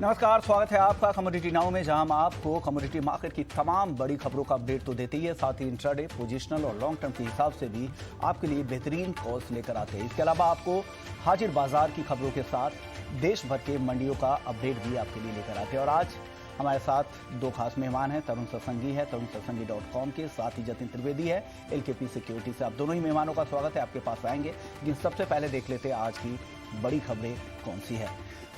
नमस्कार, स्वागत है आपका कमोडिटी नाउ में, जहां हम आपको कमोडिटी मार्केट की तमाम बड़ी खबरों का अपडेट तो देते ही है, साथ ही इंट्राडे, पोजिशनल और लॉन्ग टर्म के हिसाब से भी आपके लिए बेहतरीन कॉल्स लेकर आते हैं। इसके अलावा आपको हाजिर बाजार की खबरों के साथ देश भर के मंडियों का अपडेट भी आपके लिए लेकर आते हैं। और आज हमारे साथ दो खास मेहमान हैं। तरुण सत्संगी है तरुणसत्संगी.com के, साथ ही जतिन त्रिवेदी है LKP सिक्योरिटी से। आप दोनों ही मेहमानों का स्वागत है, आपके पास आएंगे। लेकिन सबसे पहले देख लेते हैं आज की बड़ी खबरें कौन सी है।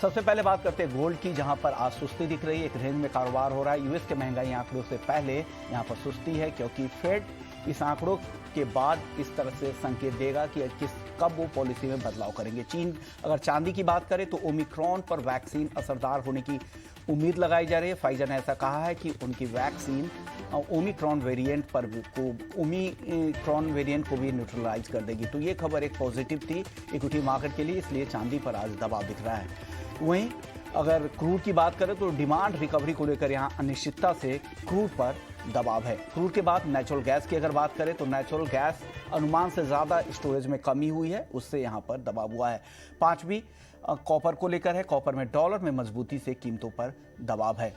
सबसे पहले बात करते हैं गोल्ड की, जहां पर आज सुस्ती दिख रही है। एक रेंज में कारोबार हो रहा है। यूएस के महंगाई आंकड़ों से पहले यहां पर सुस्ती है, क्योंकि फेड इस आंकड़ों के बाद इस तरह से संकेत देगा कि कब वो पॉलिसी में बदलाव करेंगे। चीन, अगर चांदी की बात करें तो ओमिक्रॉन पर वैक्सीन असरदार होने की उम्मीद लगाई जा रही है। फाइजर ने ऐसा कहा है कि उनकी वैक्सीन ओमिक्रॉन वेरिएंट को भी न्यूट्रलाइज कर देगी। तो ये खबर एक पॉजिटिव थी इक्विटी मार्केट के लिए, इसलिए चांदी पर आज दबाव दिख रहा है। वहीं अगर क्रूड की बात करें तो डिमांड रिकवरी को लेकर यहाँ अनिश्चितता से क्रूड पर दबाव है। क्रूड के बाद नेचुरल गैस की अगर बात करें तो नेचुरल गैस अनुमान से ज़्यादा स्टोरेज में कमी हुई है, उससे यहाँ पर दबाव हुआ है। पांचवी कॉपर को लेकर है। कॉपर में डॉलर में मजबूती से कीमतों पर दबाव है।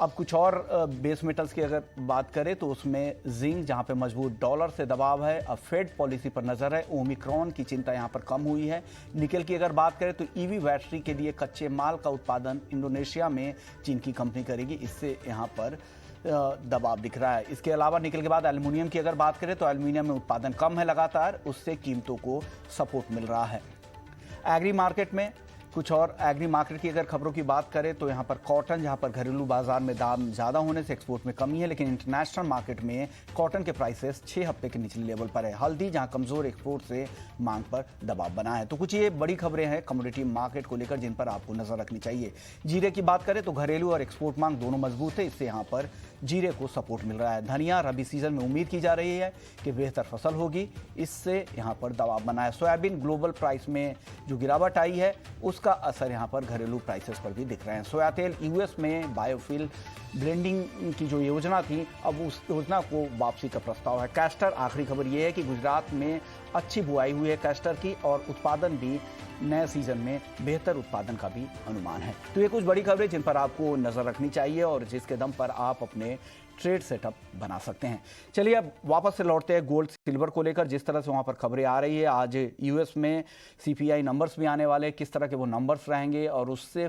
अब कुछ और बेस मेटल्स की अगर बात करें तो उसमें जिंक, जहां पे मजबूत डॉलर से दबाव है। अब फेड पॉलिसी पर नजर है। ओमिक्रॉन की चिंता यहां पर कम हुई है। निकेल की अगर बात करें तो ईवी बैटरी के लिए कच्चे माल का उत्पादन इंडोनेशिया में चीन की कंपनी करेगी, इससे यहां पर दबाव दिख रहा है। इसके अलावा निकेल के बाद एल्युमिनियम की अगर बात करें तो एल्युमिनियम में उत्पादन कम है लगातार, उससे कीमतों को सपोर्ट मिल रहा है। एग्री मार्केट में कुछ और एग्री मार्केट की अगर खबरों की बात करें तो यहाँ पर कॉटन, जहाँ पर घरेलू बाजार में दाम ज़्यादा होने से एक्सपोर्ट में कमी है, लेकिन इंटरनेशनल मार्केट में कॉटन के प्राइसेस 6 हफ्ते के निचले लेवल पर है। हल्दी, जहाँ कमज़ोर एक्सपोर्ट से मांग पर दबाव बना है। तो कुछ ये बड़ी खबरें हैं कमोडिटी मार्केट को लेकर, जिन पर आपको नजर रखनी चाहिए। जीरे की बात करें तो घरेलू और एक्सपोर्ट मांग दोनों मजबूत है, इससे यहाँ पर जीरे को सपोर्ट मिल रहा है। धनिया, रबी सीजन में उम्मीद की जा रही है कि बेहतर फसल होगी, इससे यहाँ पर दबाव बना है। सोयाबीन, ग्लोबल प्राइस में जो गिरावट आई है उसका असर यहाँ पर घरेलू प्राइसेस पर भी दिख रहे हैं। सोया तेल, यूएस में बायोफ्यूल ब्लेंडिंग की जो योजना थी, अब उस योजना को वापसी का प्रस्ताव है। कैस्टर, आखिरी खबर यह है कि गुजरात में अच्छी बुआई हुई है कैस्टर की, और उत्पादन भी नए सीजन में बेहतर उत्पादन का भी अनुमान है। तो ये कुछ बड़ी खबरें जिन पर आपको नजर रखनी चाहिए और जिसके दम पर आप अपने ट्रेड सेटअप बना सकते हैं। चलिए अब वापस से लौटते हैं गोल्ड सिल्वर को लेकर। जिस तरह से वहाँ पर खबरें आ रही है, आज यूएस में CPI नंबर्स भी आने वाले हैं, किस तरह के वो नंबर्स रहेंगे और उससे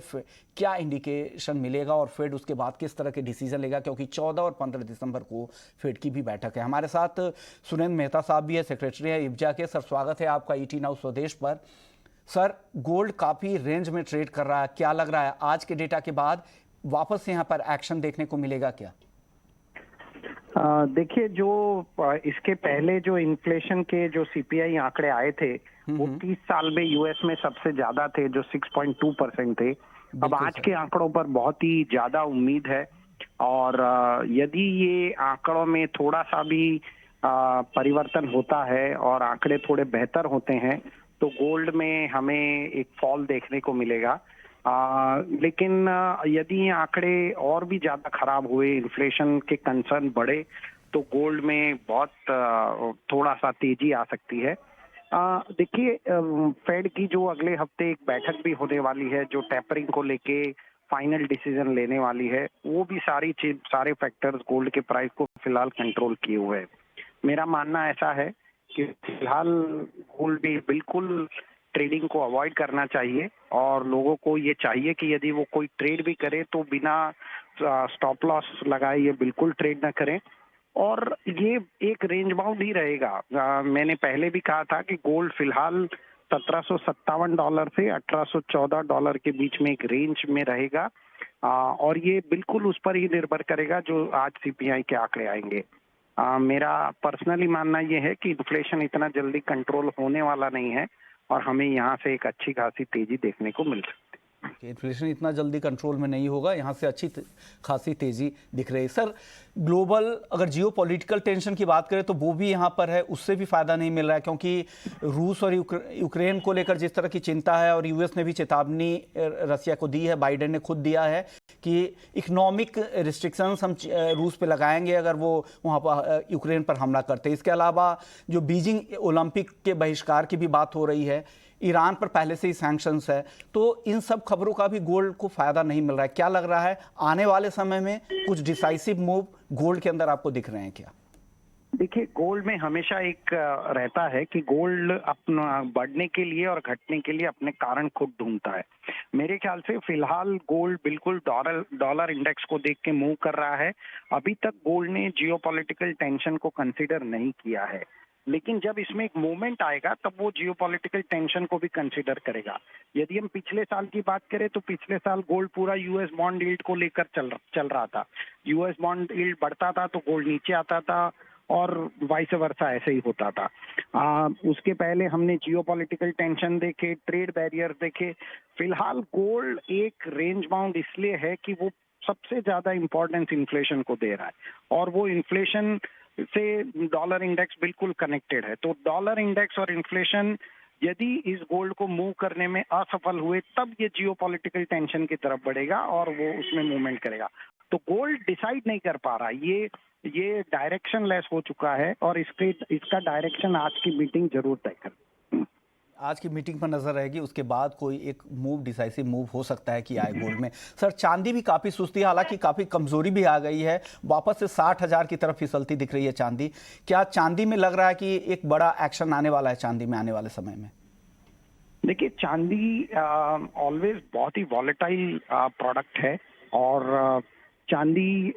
क्या इंडिकेशन मिलेगा और फेड उसके बाद किस तरह के डिसीजन लेगा, क्योंकि 14 और 15 दिसंबर को फेड की भी बैठक है। हमारे साथ सुरेंद्र मेहता साहब भी है, सेक्रेटरी है इब्जा के। सर, स्वागत है आपका ET नाउ स्वदेश पर। सर, गोल्ड काफ़ी रेंज में ट्रेड कर रहा है, क्या लग रहा है आज के डेटा के बाद वापस से यहाँ पर एक्शन देखने को मिलेगा क्या? देखिए, जो इसके पहले जो इन्फ्लेशन के जो CPI आंकड़े आए थे वो 30 साल में यूएस में सबसे ज्यादा थे, जो 6.2% थे। अब आज के आंकड़ों पर बहुत ही ज्यादा उम्मीद है, और यदि ये आंकड़ों में थोड़ा सा भी परिवर्तन होता है और आंकड़े थोड़े बेहतर होते हैं तो गोल्ड में हमें एक फॉल देखने को मिलेगा। लेकिन यदि ये आंकड़े और भी ज्यादा खराब हुए, इन्फ्लेशन के कंसर्न बढ़े, तो गोल्ड में बहुत थोड़ा सा तेजी आ सकती है। देखिए, फेड की जो अगले हफ्ते एक बैठक भी होने वाली है, जो टेपरिंग को लेके फाइनल डिसीजन लेने वाली है, वो भी सारे फैक्टर्स गोल्ड के प्राइस को फिलहाल कंट्रोल किए हुए हैं। मेरा मानना ऐसा है कि फिलहाल गोल्ड भी बिल्कुल ट्रेडिंग को अवॉइड करना चाहिए, और लोगों को ये चाहिए कि यदि वो कोई ट्रेड भी करे तो बिना स्टॉप लॉस लगाए ये बिल्कुल ट्रेड ना करें। और ये एक रेंज बाउंड ही रहेगा। मैंने पहले भी कहा था कि गोल्ड फिलहाल $1757 से $1814 के बीच में एक रेंज में रहेगा, और ये बिल्कुल उस पर ही निर्भर करेगा जो आज CPI के आंकड़े आएंगे। मेरा पर्सनली मानना ये है कि इन्फ्लेशन इतना जल्दी कंट्रोल होने वाला नहीं है, और हमें यहाँ से एक अच्छी खासी तेजी देखने को मिल सकती है। इन्फ्लेशन इतना जल्दी कंट्रोल में नहीं होगा, यहाँ से अच्छी खासी तेजी दिख रही है। सर, ग्लोबल अगर जियोपॉलिटिकल टेंशन की बात करें तो वो भी यहाँ पर है, उससे भी फायदा नहीं मिल रहा है, क्योंकि रूस और यूक्रेन को लेकर जिस तरह की चिंता है, और यूएस ने भी चेतावनी रसिया को दी है, बाइडेन ने खुद दिया है कि इकोनॉमिक रिस्ट्रिक्शंस हम रूस पे लगाएंगे अगर वो वहाँ पर यूक्रेन पर हमला करते हैं। इसके अलावा जो बीजिंग ओलंपिक के बहिष्कार की भी बात हो रही है, ईरान पर पहले से ही सैंक्शंस है, तो इन सब खबरों का भी गोल्ड को फायदा नहीं मिल रहा है। क्या लग रहा है आने वाले समय में कुछ डिसाइसिव मूव गोल्ड के अंदर आपको दिख रहे हैं क्या? देखिए, गोल्ड में हमेशा एक रहता है कि गोल्ड अपना बढ़ने के लिए और घटने के लिए अपने कारण खुद ढूंढता है। मेरे ख्याल से फिलहाल गोल्ड बिल्कुल डॉलर डॉलर इंडेक्स को देख के मूव कर रहा है। अभी तक गोल्ड ने जियोपॉलिटिकल टेंशन को कंसीडर नहीं किया है, लेकिन जब इसमें एक मूवमेंट आएगा तब वो जियोपॉलिटिकल टेंशन को भी कंसीडर करेगा। यदि हम पिछले साल की बात करें तो पिछले साल गोल्ड पूरा यूएस बॉन्ड यील्ड को लेकर चल रहा था। यूएस बॉन्ड यील्ड बढ़ता था तो गोल्ड नीचे आता था, और वाइस वर्सा ऐसे ही होता था। उसके पहले हमने जियोपॉलिटिकल टेंशन देखे, ट्रेड बैरियर देखे। फिलहाल गोल्ड एक रेंज बाउंड इसलिए है कि वो सबसे ज्यादा इंपॉर्टेंस इन्फ्लेशन को दे रहा है, और वो इन्फ्लेशन से डॉलर इंडेक्स बिल्कुल कनेक्टेड है। तो डॉलर इंडेक्स और इन्फ्लेशन यदि इस गोल्ड को मूव करने में असफल हुए तब ये जियोपॉलिटिकल टेंशन की तरफ बढ़ेगा और वो उसमें मूवमेंट करेगा। तो गोल्ड डिसाइड नहीं कर पा रहा, ये डायरेक्शन लेस हो चुका है, और इसका डायरेक्शन आज की मीटिंग जरूर तय कर। आज की मीटिंग पर नजर रहेगी, उसके बाद कोई एक मूव, डिसाइसिव मूव हो सकता है कि आए गोल्ड में। सर, चांदी भी काफी सुस्ती है, हालांकि काफी कमजोरी भी आ गई है, वापस से 60,000 की तरफ फिसलती दिख रही है चांदी। क्या चांदी में लग रहा है कि एक बड़ा एक्शन आने वाला है चांदी में आने वाले समय में? देखिए, चांदी ऑलवेज बहुत ही वॉलेटाइल प्रोडक्ट है, और चांदी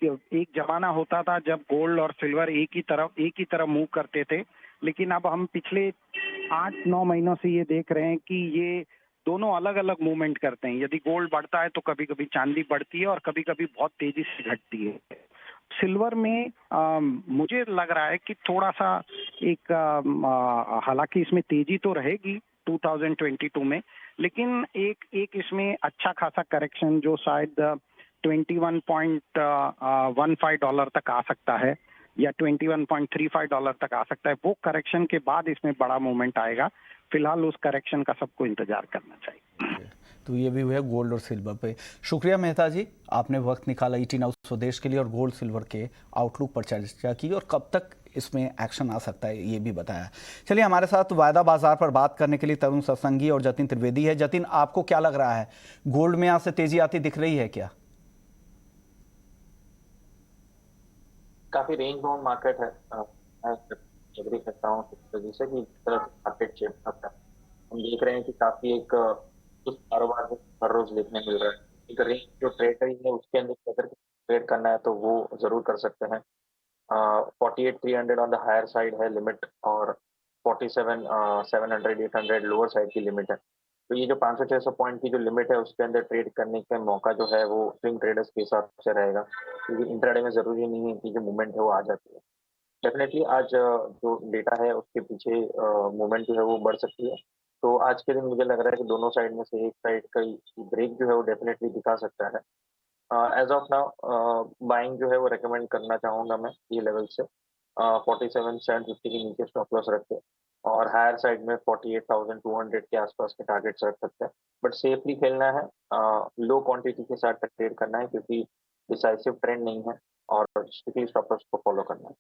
एक जमाना होता था जब गोल्ड और सिल्वर एक ही तरफ मूव करते थे, लेकिन अब हम पिछले 8-9 महीनों से ये देख रहे हैं कि ये दोनों अलग अलग मूवमेंट करते हैं। यदि गोल्ड बढ़ता है तो कभी कभी चांदी बढ़ती है, और कभी कभी बहुत तेजी से घटती है। सिल्वर में मुझे लग रहा है कि थोड़ा सा एक हालांकि इसमें तेजी तो रहेगी 2022 में, लेकिन एक इसमें अच्छा खासा करेक्शन जो शायद 21.15 डॉलर तक आ सकता है, या 21.35 डॉलर तक आ सकता है। वो करेक्शन के बाद इसमें बड़ा मूवमेंट आएगा। फिलहाल उस करेक्शन का सबको इंतजार करना चाहिए। तो ये भी हुआ गोल्ड और सिल्वर पे। शुक्रिया मेहता जी, आपने वक्त निकाला ईटी नाउ स्वदेश के लिए और गोल्ड सिल्वर के आउटलुक पर चर्चा की और कब तक इसमें एक्शन आ सकता है ये भी बताया। चलिए, हमारे साथ वायदा बाजार पर बात करने के लिए तरुण सत्संगी और जतिन त्रिवेदी है। जतिन, आपको क्या लग रहा है, गोल्ड में यहाँ से तेजी आती दिख रही है क्या? काफी रेंज बाउंड मार्केट है। मैं एग्री करता हूँ इस वजह से कि तरह मार्केट शेप करता है। हम देख रहे हैं कि काफी एक उस कारोबार में हर रोज देखने मिल रहा है। एक रेंज जो ट्रेड है उसके अंदर अगर ट्रेड करना है तो वो जरूर कर सकते हैं। 48,300 ऑन द हायर साइड है लिमिट, और 47,700 800 लोअर साइड की लिमिट है। तो ये जो 500-600 पॉइंट की जो लिमिट है उसके अंदर ट्रेड करने का मौका जो है वो स्विंग ट्रेडर्स के हिसाब से रहेगा, क्योंकि इंट्राडे में जरूरी नहीं है कि जो मूवमेंट है वो आ जाती है। डेफिनेटली आज जो डेटा है उसके पीछे मूवमेंट जो है वो बढ़ सकती है। तो आज के दिन मुझे लग रहा है कि दोनों साइड में से एक साइड का ब्रेक जो है वो डेफिनेटली दिखा सकता है। एज ऑफ नाउ बाइंग जो है वो रेकमेंड करना चाहूंगा मैं ये लेवल से 47,750 के नीचे स्टॉप लॉस रखे, और हायर साइड में 48,200 के आसपास के टारगेट्स रख सकते हैं। बट सेफली खेलना है, लो क्वांटिटी के साथ ट्रेड करना है, क्योंकि डिसाइसिव ट्रेंड नहीं है, और स्ट्रिक्टली स्टॉप लॉस को फॉलो करना है।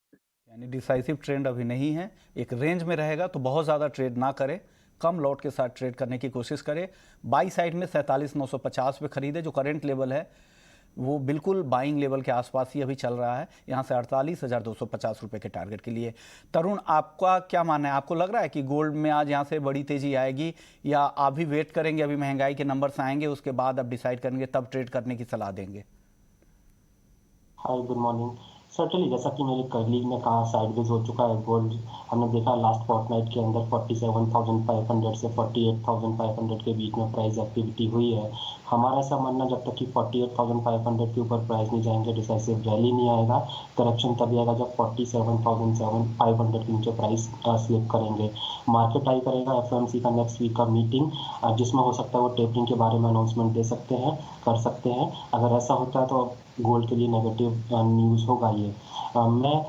यानी डिसाइसिव ट्रेंड अभी नहीं है, एक रेंज में रहेगा तो बहुत ज़्यादा ट्रेड ना करे, कम लॉट के साथ ट्रेड करने की कोशिश करे। बाई साइड में 47,950 पे खरीदे, जो करंट लेवल है वो बिल्कुल बाइंग लेवल के आसपास ही अभी चल रहा है, यहाँ से 48,250 रुपये के टारगेट के लिए। तरुण, आपका क्या मानना है, आपको लग रहा है कि गोल्ड में आज यहाँ से बड़ी तेजी आएगी, या आप भी वेट करेंगे, अभी महंगाई के नंबर्स आएंगे उसके बाद आप डिसाइड करेंगे तब ट्रेड करने की सलाह देंगे? हाय, गुड मॉर्निंग। सर्टनली जैसा कि मेरे कलीग ने कहा, साइडवेज हो चुका है गोल्ड। हमने देखा लास्ट फोर्टनाइट के अंदर 47,500 से 48,500 के बीच में प्राइस एक्टिविटी हुई है। हमारा ऐसा मानना, जब तक कि 48,500 के ऊपर प्राइस नहीं जाएंगे डिसाइसिव रैली नहीं आएगा। करेक्शन तभी आएगा जब 47,500 के नीचे प्राइस स्लिप करेंगे। मार्केट आई करेगा एफओएमसी का नेक्स्ट वीक का मीटिंग, जिसमें हो सकता है वो टेपरिंग के बारे में अनाउंसमेंट दे सकते हैं, कर सकते हैं। अगर ऐसा होता है तो गोल्ड के लिए नेगेटिव न्यूज़ होगा ये। मैं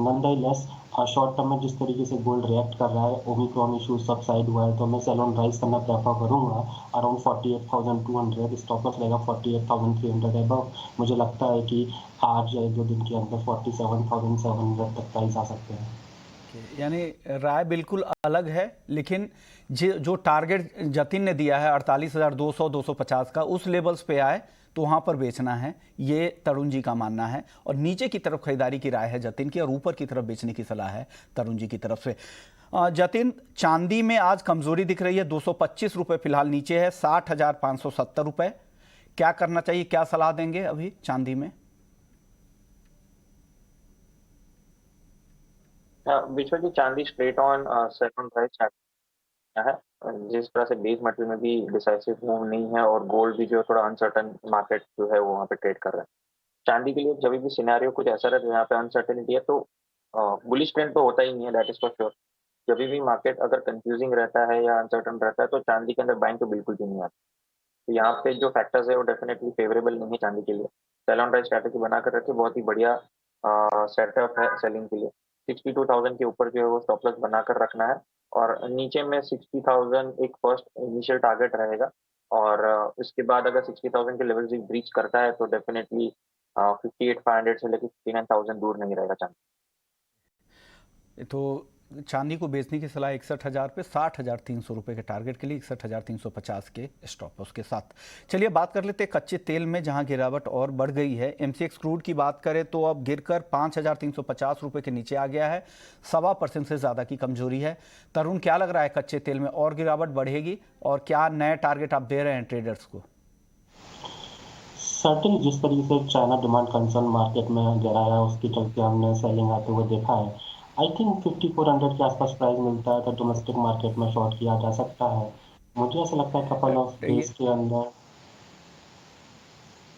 नॉनडाइलेस शॉर्ट टर्म में जिस तरीके से गोल्ड रिएक्ट कर रहा है, ओमिक्रॉन इशू सबसाइड हुआ है, तो मैं सेल ऑन राइज करना प्रेफर करूंगा। अराउंड 48,200 स्टॉप लॉस रहेगा 48,300 एबव। मुझे लगता है कि आज या 1-2 दिन के अंदर 47,700 तक प्राइस आ सकते हैं। ओके, यानी राय बिल्कुल अलग है, लेकिन जो टारगेट जतिन ने दिया है 48,200 250 का, उस लेवल्स पे आए तो वहां पर बेचना है, ये तरुण जी का मानना है। और नीचे की तरफ खरीदारी की राय है जतिन की, और ऊपर की तरफ बेचने की सलाह है तरुण जी की तरफ से। जतिन, चांदी में आज कमजोरी दिख रही है, 225 रुपए फिलहाल नीचे है, 60,570 रुपए। क्या करना चाहिए, क्या सलाह देंगे अभी चांदी में? विश्व की चांदी straight on sale on rise है। जिस तरह से बेस मेटल में भी डिसाइसिव मूव नहीं है और गोल्ड भी जो है थोड़ा अनसर्टन मार्केट जो है वो वहाँ पे ट्रेड कर रहा है। चांदी के लिए जब भी सिनेरियो कुछ ऐसा रहता है यहाँ पे अनसर्टेनिटी है तो बुलिश ट्रेंड तो होता ही नहीं है, दैट इज फॉर श्योर। जब भी मार्केट अगर कंफ्यूजिंग रहता है या अनसर्टन रहता है तो चांदी के अंदर बाइंग तो बिल्कुल भी नहीं आता। तो यहाँ पे जो फैक्टर्स है वो डेफिनेटली फेवरेबल नहीं है चांदी के लिए। सेल ऑन राइज स्ट्रैटेजी बनाकर रखे, बहुत ही बढ़िया सेटअप है सेलिंग के लिए। 62,000 के ऊपर जो है वो स्टॉप लॉस बनाकर रखना है, और नीचे में 60,000 एक फर्स्ट इनिशियल टारगेट रहेगा। और उसके बाद अगर 60,000 के लेवल से ब्रीच करता है तो डेफिनेटली 58,500 से लेकर 59,000 दूर नहीं रहेगा चांदी। तो चांदी को बेचने की सलाह 61,000 पे, 60,300 रुपए के टारगेट के लिए 61,350 के स्टॉप लॉस के साथ। चलिए बात कर लेते हैं कच्चे तेल में, जहां गिरावट और बढ़ गई है। एमसीएक्स क्रूड की बात करें तो अब गिरकर 5,350 रुपए के नीचे आ गया है, 1.25% से ज़्यादा की कमजोरी है। तरुण, क्या लग रहा है कच्चे तेल में और गिरावट बढ़ेगी, और क्या नए टारगेट आप दे रहे हैं ट्रेडर्स को? सर्टेन जिस तरीके से चाइना डिमांड कंसर्न मार्केट में गिराया, उसके चलते हमने सेलिंग आते हुए देखा है। आई थिंक 5400 के आसपास प्राइस मिलता है तो डोमेस्टिक मार्केट में शॉर्ट किया जा सकता है। मुझे ऐसा लगता है कपल ऑफ डेज के अंदर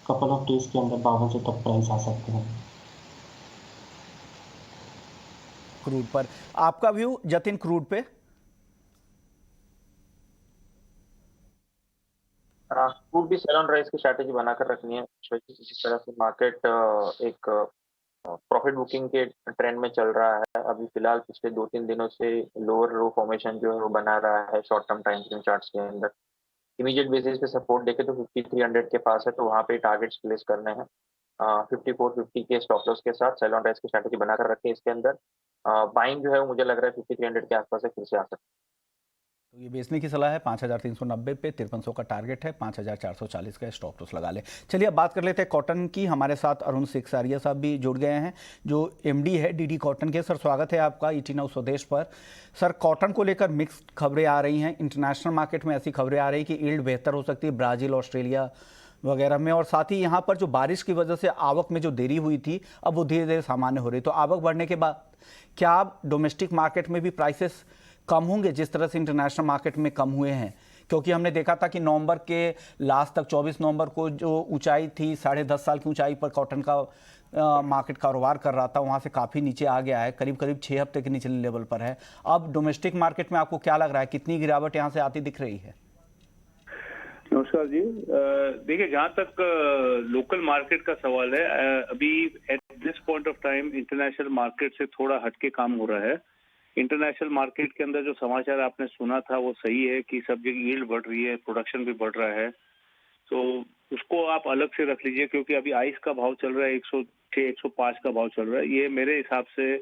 5200 तक प्राइस आ सकते हैं क्रूड पर। आपका व्यू जतिन क्रूड पे? क्रूड भी सेल ऑन राइज की स्ट्रैटेजी बनाकर रखनी है। इसी तरह से मार्केट एक प्रॉफिट बुकिंग के ट्रेंड में चल रहा है। अभी फिलहाल पिछले 2-3 दिनों से लोअर लो फॉर्मेशन जो है वो बना रहा है short term time frame charts के अंदर। इमीडिएट बेसिस पे सपोर्ट देखे तो 5300 के पास है, तो वहाँ पे टारगेट्स प्लेस करने हैं। 5450 के स्टॉप लॉस के साथ सेल ऑन राइज की स्ट्रैटेजी बनाकर रखे। इसके अंदर बाइंग जो है वो मुझे लग रहा है 5300 के आसपास से फिर से आ सकती है। तो ये बेचने की सलाह है 5,390 पे, 5300 का टारगेट है, 5,440 का स्टॉप लॉस लगा ले। चलिए अब बात कर लेते हैं कॉटन की। हमारे साथ अरुण सिकसारिया साहब भी जुड़ गए हैं, जो एमडी है डीडी कॉटन के। सर, स्वागत है आपका ईटी नाउ स्वदेश पर। सर, कॉटन को लेकर मिक्स्ड खबरें आ रही हैं। इंटरनेशनल मार्केट में ऐसी खबरें आ रही कि यील्ड बेहतर हो सकती है ब्राज़ील, ऑस्ट्रेलिया वगैरह में, और साथ ही यहाँ पर जो बारिश की वजह से आवक में जो देरी हुई थी, अब वो धीरे धीरे सामान्य हो रही। तो आवक बढ़ने के बाद क्या डोमेस्टिक मार्केट में भी प्राइसेस कम होंगे जिस तरह से इंटरनेशनल मार्केट में कम हुए हैं? क्योंकि हमने देखा था कि नवंबर के लास्ट तक 24 नवंबर को जो ऊंचाई थी, 10.5 साल की ऊंचाई पर कॉटन का मार्केट कारोबार कर रहा था, वहां से काफ़ी नीचे आ गया है, करीब करीब 6 हफ्ते के निचले लेवल पर है। अब डोमेस्टिक मार्केट में आपको क्या लग रहा है, कितनी गिरावट यहाँ से आती दिख रही है? नमस्कार जी। देखिए, जहाँ तक लोकल मार्केट का सवाल है, अभी at this point of time international market से थोड़ा हटके काम हो रहा है। इंटरनेशनल मार्केट के अंदर जो समाचार आपने सुना था वो सही है कि सब जगह यील्ड बढ़ रही है, प्रोडक्शन भी बढ़ रहा है, तो उसको आप अलग से रख लीजिए। क्योंकि अभी आइस का भाव चल रहा है 106 105 का भाव चल रहा है। ये मेरे हिसाब से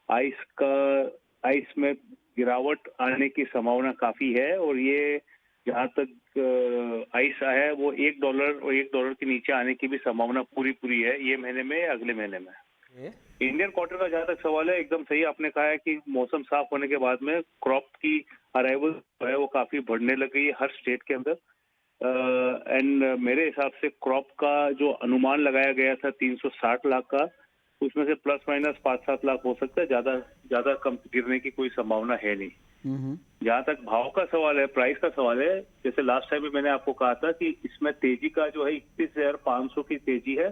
आइस में गिरावट आने की संभावना काफी है, और ये जहाँ तक आइस है वो $1 और $1 के नीचे आने की भी संभावना पूरी है, ये महीने में, अगले महीने में। इंडियन कॉटन का जहाँ तक सवाल है, एकदम सही आपने कहा है कि मौसम साफ होने के बाद में क्रॉप की अराइवल जो है वो काफी बढ़ने लग गई है हर स्टेट के अंदर। एंड मेरे हिसाब से क्रॉप का जो अनुमान लगाया गया था 360 लाख का, उसमें से प्लस माइनस 5-7 लाख हो सकता है, ज्यादा कम गिरने की कोई संभावना है नहीं। जहाँ तक भाव का सवाल है, प्राइस का सवाल है, जैसे लास्ट टाइम भी मैंने आपको कहा था कि इसमें तेजी का जो है 31,500 की तेजी है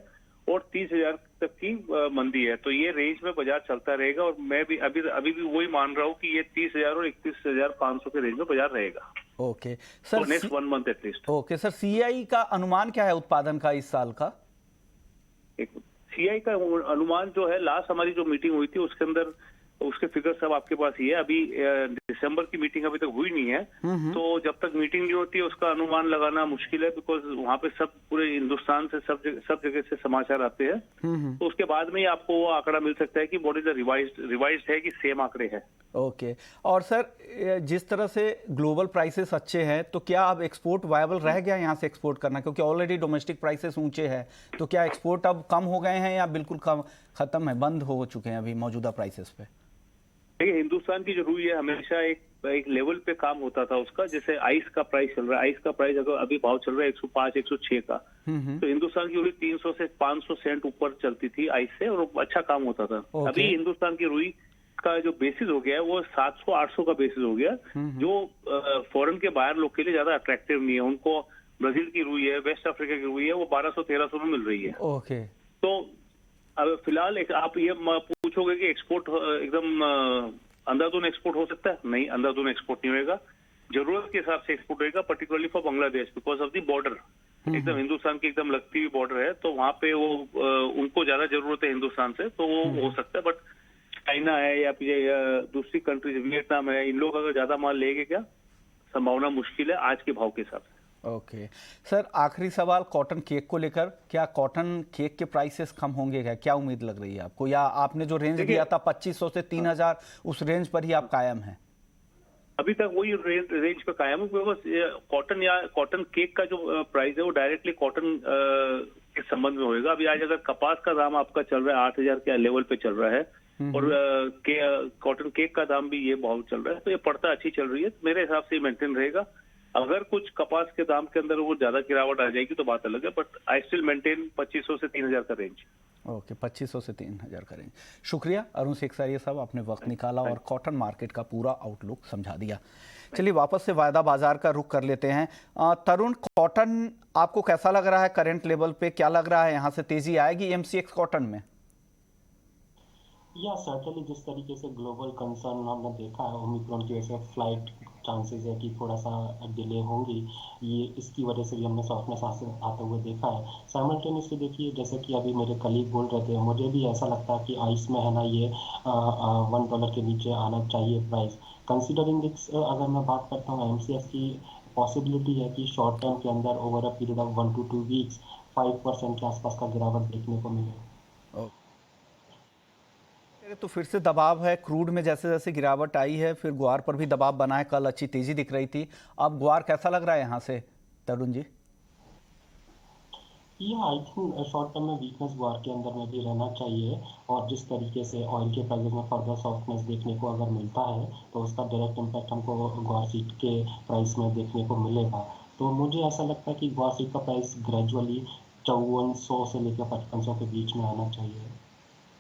और 30,000 तक की मंदी है। तो ये रेंज में बाजार चलता रहेगा, और मैं भी अभी भी वही मान रहा हूँ कि ये 30,000 और 31,500 के रेंज में बाजार रहेगा। Okay sir, next 1 month at least. Okay sir, CI का अनुमान क्या है उत्पादन का इस साल का? सीआई का अनुमान जो है, लास्ट हमारी जो मीटिंग हुई थी उसके अंदर उसके फिगर सब आपके पास ही है। अभी दिसंबर की मीटिंग अभी तक हुई नहीं है, तो जब तक मीटिंग नहीं होती है उसका अनुमान लगाना मुश्किल है, बिकॉज वहाँ पे सब पूरे हिंदुस्तान से सब जगह से समाचार आते हैं। तो उसके बाद में ही आपको वो आंकड़ा मिल सकता है कि व्हाट इज द रिवाइज्ड है कि सेम आंकड़े हैं। ओके। और सर जिस तरह से ग्लोबल प्राइसेस अच्छे हैं, तो क्या अब एक्सपोर्ट वायबल रह गया यहाँ से एक्सपोर्ट करना, क्योंकि ऑलरेडी डोमेस्टिक प्राइसेस ऊंचे हैं, तो क्या एक्सपोर्ट अब कम हो गए हैं या बिल्कुल खत्म है, बंद हो चुके हैं अभी मौजूदा प्राइसेस पे? देखिए, हिंदुस्तान की जो रुई है हमेशा एक लेवल पे काम होता था उसका। जैसे आइस का प्राइस चल रहा है, आइस का प्राइस अगर अभी भाव चल रहा है 105 106 का, तो हिंदुस्तान की रुई 300 से 500 सेंट ऊपर चलती थी आइस से, और अच्छा काम होता था। अभी हिंदुस्तान की रुई का जो बेसिस हो गया है वो 700 800 का बेसिस हो गया, जो फॉरेन के बाहर लोग के लिए ज्यादा अट्रैक्टिव नहीं है। उनको ब्राजील की रुई है, वेस्ट अफ्रीका की रुई है, वो 1200 1300 में मिल रही है। ओके। तो अब फिलहाल आप ये पूछोगे कि एक्सपोर्ट एकदम अंधाधुन एक्सपोर्ट हो सकता है? नहीं, अंधाधुन एक्सपोर्ट नहीं होगा। जरूरत के हिसाब से एक्सपोर्ट होगा, particularly for Bangladesh, because of the border. एकदम हिंदुस्तान की एकदम लगती हुई बॉर्डर है, तो वहाँ पे वो उनको ज्यादा जरूरत है हिंदुस्तान से, तो वो हो सकता है। बट चाइना है या दूसरी कंट्रीज, वियतनाम है, इन लोग अगर ज्यादा माल लेंगे क्या, संभावना मुश्किल है आज के भाव के हिसाब से। ओके। सर आखिरी सवाल कॉटन केक को लेकर, क्या कॉटन केक के प्राइसेस कम होंगे क्या उम्मीद लग रही है आपको, या आपने जो रेंज दिया था 2500 से 3000 उस रेंज पर ही आप कायम हैं? अभी तक वही रेंज पे कायम है। बस कॉटन या कॉटन केक का जो प्राइस है वो डायरेक्टली कॉटन के संबंध में होगा। अभी आज अगर कपास का दाम आपका चल रहा है 8000 के लेवल पे चल रहा है, और कॉटन केक का दाम भी ये बहुत चल रहा है, तो ये पड़ता अच्छी चल रही है। मेरे हिसाब से मेंटेन रहेगा। अगर कुछ कपास के दाम के अंदर वो ज्यादा गिरावट आ जाएगी तो बात अलग है, बट आई स्टिल मेंटेन 2500 से 3000 का रेंज। ओके, 2500 से 3000 का रेंज। शुक्रिया अरुण सेखसारिया साहब, आपने वक्त निकाला और कॉटन मार्केट का पूरा आउटलुक समझा दिया। चलिए वापस से वायदा बाजार का रुख कर लेते हैं। तरुण, कॉटन आपको कैसा लग रहा है करंट लेवल पे? क्या लग रहा है यहाँ से तेजी आएगी एमसीएक्स कॉटन में? या सर्टेनली जिस तरीके से ग्लोबल कंसर्न हमने देखा है, ओमिक्रॉन की वजह से फ्लाइट चांसेस है कि थोड़ा सा डिले होंगी, ये इसकी वजह से भी हमने सॉफ्टनेस आते हुए देखा है। साइमल्टेनियसली देखिए, जैसे कि अभी मेरे कलीग बोल रहे थे, मुझे भी ऐसा लगता है कि आइस में है ना ये $1 के नीचे आना चाहिए प्राइस। कंसिडरिंग दिस, अगर मैं बात करता हूँ एमसीएक्स की, पॉसिबिलिटी है कि शॉर्ट टर्म के अंदर over a period of 1 to 2 weeks 5% के आसपास का गिरावट देखने को मिले। तो फिर से दबाव है क्रूड में, जैसे जैसे गिरावट आई है फिर ग्वार पर भी दबाव बना है। कल अच्छी तेजी दिख रही थी, अब ग्वार कैसा लग रहा है यहाँ से तरुण जी? ये आई थिंक शॉर्ट टर्म में वीकनेस ग्वार के अंदर में भी रहना चाहिए, और जिस तरीके से ऑयल के प्राइस में फर्दर सॉफ्टनेस देखने को अगर मिलता है तो उसका डायरेक्ट इम्पैक्ट हमको ग्वार सीट के प्राइस में देखने को मिलेगा। तो मुझे ऐसा लगता है कि ग्वार सीट का प्राइस ग्रेजुअली 5400 से लेकर 5500 के बीच में आना चाहिए।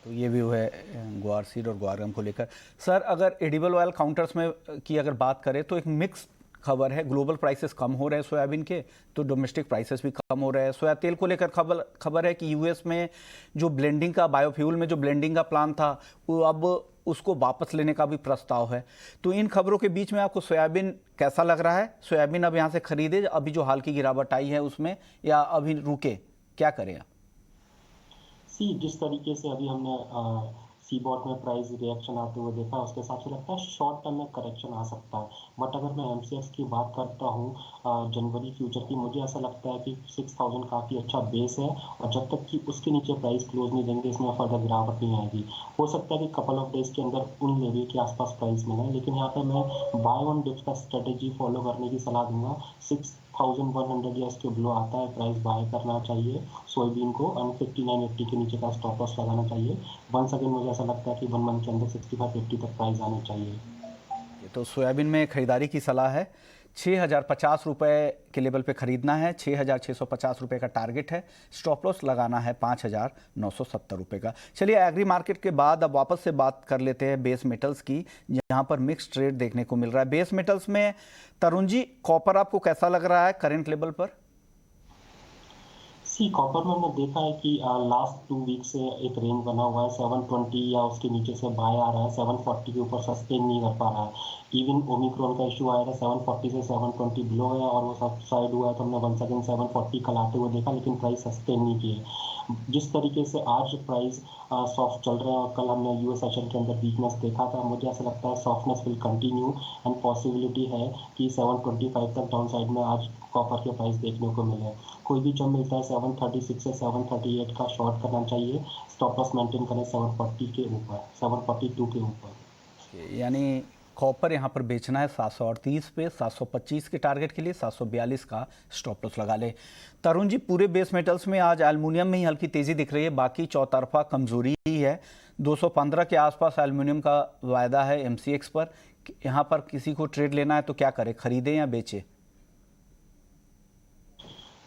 तो ये भी है ग्वार सीड और ग्वारगम को लेकर। सर अगर एडिबल ऑयल काउंटर्स में की अगर बात करें तो एक मिक्स खबर है, ग्लोबल प्राइसेस कम हो रहे हैं सोयाबीन के, तो डोमेस्टिक प्राइसेस भी कम हो रहे हैं। सोया तेल को लेकर खबर है कि यूएस में जो ब्लेंडिंग का, बायोफ्यूल में जो ब्लेंडिंग का प्लान था, वो अब उसको वापस लेने का भी प्रस्ताव है। तो इन खबरों के बीच में आपको सोयाबीन कैसा लग रहा है? सोयाबीन अब यहाँ से खरीदे अभी जो हाल की गिरावट आई है उसमें, या अभी रुके, क्या करें आप? जिस तरीके से अभी हमने सीबॉट में प्राइस रिएक्शन आते हुए देखा, उसके हिसाब से लगता है शॉर्ट टर्म में करेक्शन आ सकता है। बट अगर मैं एमसीएक्स की बात करता हूँ जनवरी फ्यूचर की, मुझे ऐसा लगता है कि 6000 काफ़ी अच्छा बेस है, और जब तक कि उसके नीचे प्राइस क्लोज नहीं देंगे इसमें फर्दर गिरावट नहीं आएगी। हो सकता है कि कपल ऑफ डेज के अंदर उन लेवल के आसपास प्राइस मिले, लेकिन यहाँ पर मैं बाय ऑन डिप्स का स्ट्रेटेजी फॉलो करने की सलाह दूंगा। 6100 या इसके बिलो आता है प्राइस बाय करना चाहिए सोयाबीन को, और 5980 के नीचे का स्टॉप लॉस लगाना चाहिए। वंस अगेन मुझे ऐसा लगता है कि 1 मंथ के अंदर 6580 तक प्राइस आने चाहिए। तो सोयाबीन में खरीदारी की सलाह है। 6050 रुपये के लेवल पे खरीदना है, 6650 रुपये का टारगेट है। स्टॉप लॉस लगाना है 5970 रुपये का। चलिए एग्री मार्केट के बाद अब वापस से बात कर लेते हैं बेस मेटल्स की, जहां पर मिक्स ट्रेड देखने को मिल रहा है। बेस मेटल्स में तरुण जी, कॉपर आपको कैसा लग रहा है करंट लेवल पर? कॉपर में हमने देखा है कि लास्ट 2 वीक से एक रेंज बना हुआ है 720 या उसके नीचे से बाय आ रहा है, 740 के ऊपर सस्टेन नहीं कर पा रहा है। इवन ओमिक्रॉन का इशू आया था 740 से 720 बिलो है और वो सबसाइड हुआ है तो हमने 1 सेकंड 740 कल आते हुए देखा, लेकिन प्राइस सस्टेन नहीं किए। जिस तरीके से आज प्राइस सॉफ्ट चल रहे हैं और कल हमने यूएस सेशन के अंदर वीकनेस देखा था, मुझे ऐसा लगता है softness will continue and possibility है कि 725 तक डाउन साइड में आज कॉपर के प्राइस देखने को मिले। कोई भी जब मिलता है 736 से 738 का शॉर्ट करना चाहिए, स्टॉप लॉस मेंटेन करें 740 के ऊपर, 742 के ऊपर। यानी कॉपर यहाँ पर बेचना है 738 पे, 725 के टारगेट के लिए 742 का स्टॉप लॉस लगा ले। तरुण जी, पूरे बेस मेटल्स में आज एल्युमिनियम में ही हल्की तेजी दिख रही है, बाकी चौतरफा कमजोरी ही है। 215 के आसपास एल्युमिनियम का वायदा है एमसीएक्स पर। यहाँ पर किसी को ट्रेड लेना है तो क्या करे, खरीदे या बेचे?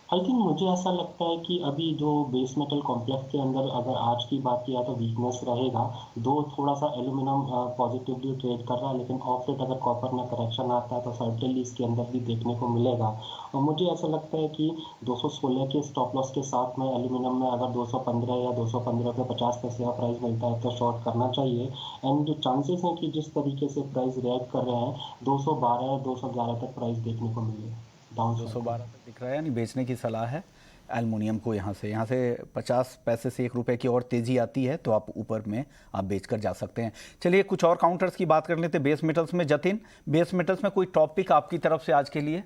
आई थिंक मुझे ऐसा लगता है कि अभी जो बेस मेटल कॉम्प्लेक्स के अंदर अगर आज की बात किया तो वीकनेस रहेगा। दो थोड़ा सा एल्यूमिनियम पॉजिटिवली ट्रेड कर रहा है, लेकिन ऑफ लेट अगर कॉपर में करेक्शन आता है तो सर्टेनली इसके अंदर भी देखने को मिलेगा। और मुझे ऐसा लगता है कि 216 के स्टॉप लॉस के साथ में एल्यूमिनियम में अगर 215 या 215 पे 50 पैसे का प्राइस मिलता है तो शॉर्ट करना चाहिए। एंड जो चांसेस हैं कि जिस तरीके से प्राइस रिएक्ट कर रहे हैं 212 या 211 तक प्राइस देखने को मिले। 212 तक दिख रहा है, यानी बेचने की सलाह है एल्युमिनियम को। यहाँ से 50 पैसे से 1 रुपये की और तेज़ी आती है तो आप ऊपर में आप बेचकर जा सकते हैं। चलिए कुछ और काउंटर्स की बात कर लेते हैं बेस मेटल्स में। जतिन, बेस मेटल्स में कोई टॉपिक आपकी तरफ से आज के लिए?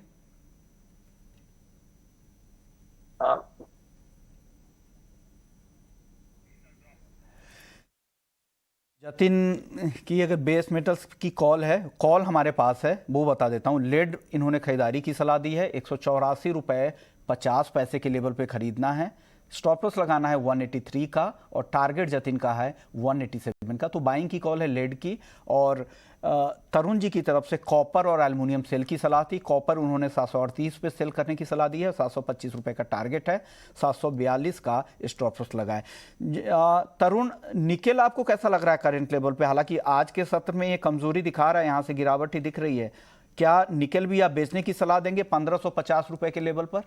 जतिन की अगर बेस मेटल्स की कॉल है, कॉल हमारे पास है, वो बता देता हूँ। लेड इन्होंने खरीदारी की सलाह दी है, 184 रुपये 50 पैसे के लेवल पे खरीदना है। स्टॉप लॉस लगाना है 183 का और टारगेट जतिन का है 187 का। तो बाइंग की कॉल है लेड की। और तरुण जी की तरफ से कॉपर और एल्युमिनियम सेल की सलाह थी। कॉपर उन्होंने 738 पे सेल करने की सलाह दी है, 725 रुपये का टारगेट है, 742 का स्टॉप लॉस लगाए। तरुण, निकेल आपको कैसा लग रहा है करंट लेवल पे? हालांकि आज के सत्र में ये कमजोरी दिखा रहा है, यहाँ से गिरावट ही दिख रही है। क्या निकेल भी आप बेचने की सलाह देंगे 1550 रुपये के लेवल पर?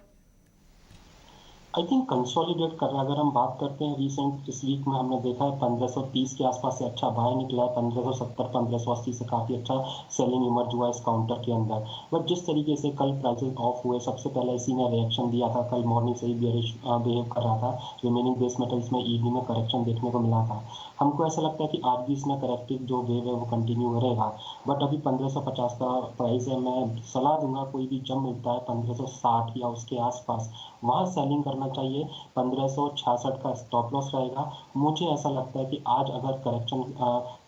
आई थिंक कंसोलिडेट कर रहा है। अगर हम बात करते हैं रिसेंट इस वीक में हमने देखा है 1530 के आसपास से अच्छा बाय निकला है, 1570 1580 से काफ़ी अच्छा सेलिंग इमर्ज हुआ इस काउंटर के अंदर। बट जिस तरीके से कल प्राइसेस ऑफ हुए, सबसे पहले इसी ने रिएक्शन दिया था, कल मॉर्निंग से ही बेयरिश बिहेव कर रहा था। रिमेनिंग बेस मेटल्स में इवनिंग में करेक्शन देखने को मिला था। हमको ऐसा लगता है कि आज भी इसमें करेक्टिव जो वेव है वो कंटिन्यू रहेगा। बट अभी 1550 का प्राइस है, मैं सलाह दूंगा कोई भी जब मिलता है 1560 या उसके आसपास वहाँ सेलिंग करना चाहिए। 1566 का स्टॉप लॉस रहेगा। मुझे ऐसा लगता है कि आज अगर करेक्शन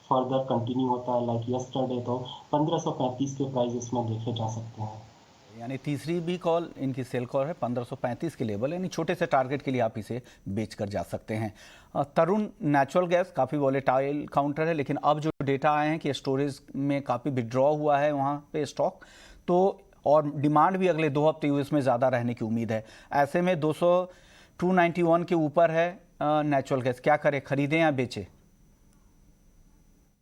फर्दर कंटिन्यू होता है लाइक यस्टरडे तो 1535 के प्राइस में देखे जा सकते हैं। यानी तीसरी भी कॉल इनकी सेल कॉल है 1535 के लेवल, यानी छोटे से टारगेट के लिए आप इसे बेच कर जा सकते हैं। तरुण, नेचुरल गैस काफ़ी वॉलेटाइल काउंटर है, लेकिन अब जो डेटा आए हैं कि स्टोरेज में काफ़ी विड्रॉ हुआ है वहाँ पे स्टॉक, तो और डिमांड भी अगले 2 हफ्ते यूएस में ज़्यादा रहने की उम्मीद है। ऐसे में 291 के ऊपर है नेचुरल गैस, क्या करें, खरीदें या बेचें?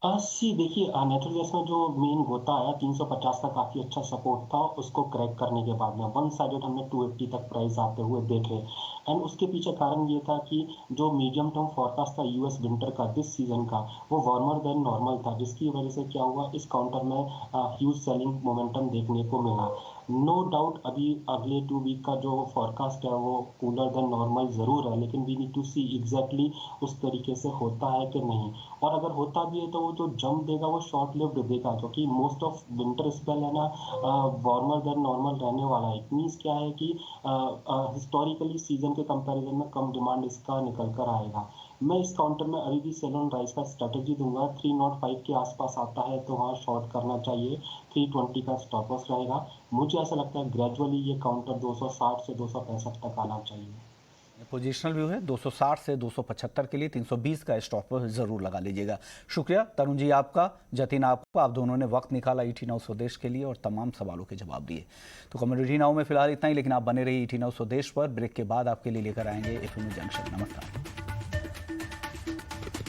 देखिए नेचुरल गैस में जो मेन गोता आया 350 का काफ़ी अच्छा सपोर्ट था, उसको क्रैक करने के बाद में वन साइडेड हमने 280 तक प्राइस आते हुए देखे। एंड उसके पीछे कारण ये था कि जो मीडियम टर्म फॉरकास्ट था यूएस विंटर का दिस सीजन का, वो वार्मर देन नॉर्मल था, जिसकी वजह से क्या हुआ, इस काउंटर में ह्यूज सेलिंग मोमेंटम देखने को मिला। नो डाउट अभी अगले 2 वीक का जो फॉरकास्ट है वो कूलर देन नॉर्मल ज़रूर है, लेकिन we need to see exactly उस तरीके से होता है कि नहीं। और अगर होता भी है तो वो जो जंप देगा वो शॉर्ट लिव्ड देगा, क्योंकि मोस्ट ऑफ विंटर स्पेल है ना वार्मर देन नॉर्मल रहने वाला है। इट मीन्स क्या है कि हिस्टोरिकली सीजन के कंपैरिजन में कम डिमांड इसका निकल कर आएगा। मैं इस काउंटर में अभी भी सेल ऑन राइज का स्ट्रेटेजी दूंगा। 305 के आसपास आता है तो वहाँ शॉर्ट करना चाहिए, 320 का स्टॉप लॉस रहेगा। मुझे ऐसा लगता है ग्रेजुअली ये काउंटर 260 से 265 तक आना चाहिए। पोजिशनल व्यू है 260 से 275 के लिए 320 का स्टॉप लॉस जरूर लगा लीजिएगा। शुक्रिया तरुण जी आपका, जतिन आपका, आप दोनों ने वक्त निकाला ईटी नाउ स्वदेश के लिए और तमाम सवालों के जवाब दिए। तो कम्युनिटी नाउ में फिलहाल इतना ही, लेकिन आप बने रहिए ईटी नाउ स्वदेश पर। ब्रेक के बाद आपके लिए लेकर आएंगे एफएम जंक्शन। नमस्कार।